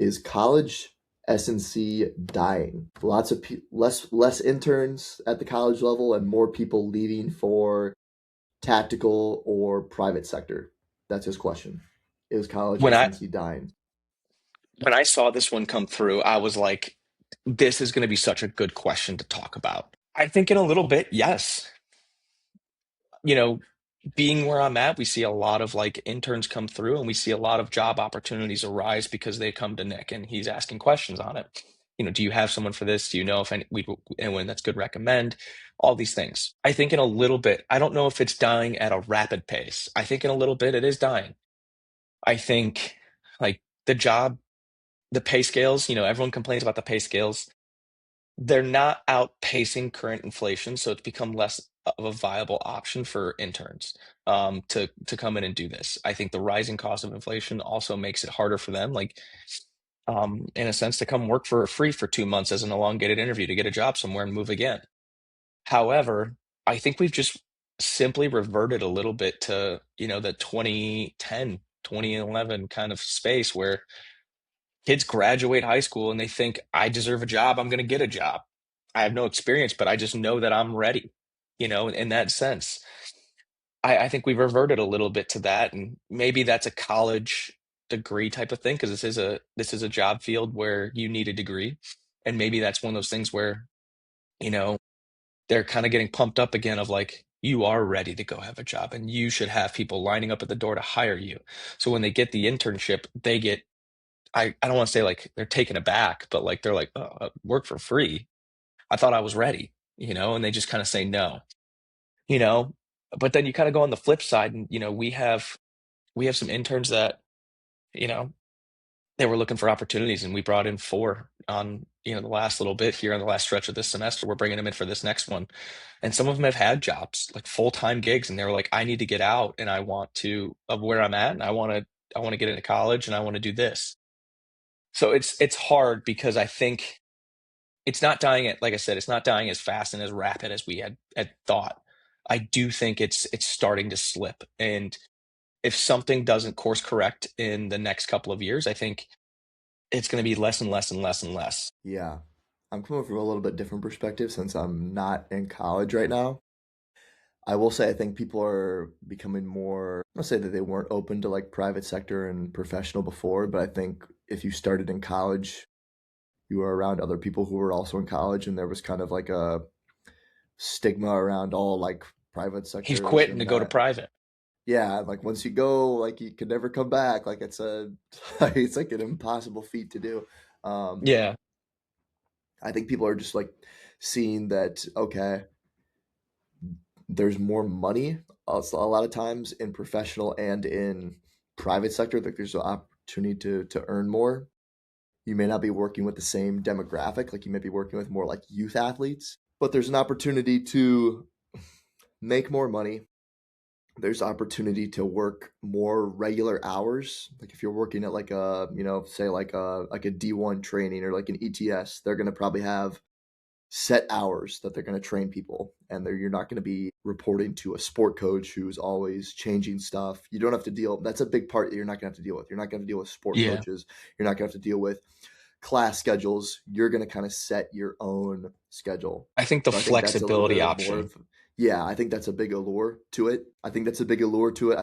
Is college S&C dying? Lots of less interns at the college level and more people leaving for tactical or private sector. That's his question. Is college When I S&C dying? when I saw this one come through, I was like, this is going to be such a good question to talk about. I think in a little bit, yes. You know, being where I'm at, we see a lot of like interns come through and we see a lot of job opportunities arise because they come to Nick and he's asking questions on it. Do you have someone for this? Do you know if anyone that's good recommend? All these things. I think in a little bit, I don't know if it's dying at a rapid pace. I think in a little bit it is dying. I think like the pay scales, everyone complains about the pay scales. They're not outpacing current inflation, so it's become less of a viable option for interns to come in and do this. I think the rising cost of inflation also makes it harder for them, like in a sense, to come work for free for 2 months as an elongated interview to get a job somewhere and move again. However, I think we've just simply reverted a little bit to, the 2010, 2011 kind of space where kids graduate high school and they think, I deserve a job, I'm going to get a job. I have no experience, but I just know that I'm ready, in that sense. I think we've reverted a little bit to that, and maybe that's a college degree type of thing because this is a job field where you need a degree, and maybe that's one of those things where you know they're kind of getting pumped up again of like you are ready to go have a job, and you should have people lining up at the door to hire you. So when they get the internship, they get I don't want to say like they're taken aback, but like they're like, oh, work for free. I thought I was ready, and they just kind of say no, you know. But then you kind of go on the flip side, and we have some interns that, you know, they were looking for opportunities, and we brought in four on, the last little bit here on the last stretch of this semester. We're bringing them in for this next one, and some of them have had jobs, like full-time gigs, and they were like, I need to get out, and I want to of where I'm at, and I want to get into college, and I want to do this. So it's hard because I think it's not dying at like I said, it's not dying as fast and as rapid as we had thought. I do think it's starting to slip. And if something doesn't course correct in the next couple of years, I think it's going to be less and less and less and less. Yeah. I'm coming from a little bit different perspective since I'm not in college right now. I will say I think people are becoming more, I'll say that they weren't open to like private sector and professional before, but I think if you started in college, you were around other people who were also in college and there was kind of like a stigma around all like private He's sectors quitting to and go to that private. yeah, like once you go, like you can never come back. Like it's a it's like an impossible feat to do. Um, Yeah. I think people are just like seeing that okay, there's more money also a lot of times in professional and in private sector. Like there's an opportunity to earn more. You may not be working with the same demographic, like you may be working with more like youth athletes, but there's an opportunity to make more money. There's opportunity to work more regular hours. Like if you're working at like a, say like a D1 training or like an ETS, they're going to probably have set hours that they're going to train people and you're not going to be reporting to a sport coach who's always changing stuff. You don't have to deal, that's a big part that you're not going to have to deal with. You're not going to deal with sport Yeah. coaches. You're not going to have to deal with class schedules. You're going to kind of set your own schedule. I think the So I think that's a little flexibility bit more option. of, yeah, I think that's a big allure to it. I think that's a big allure to it.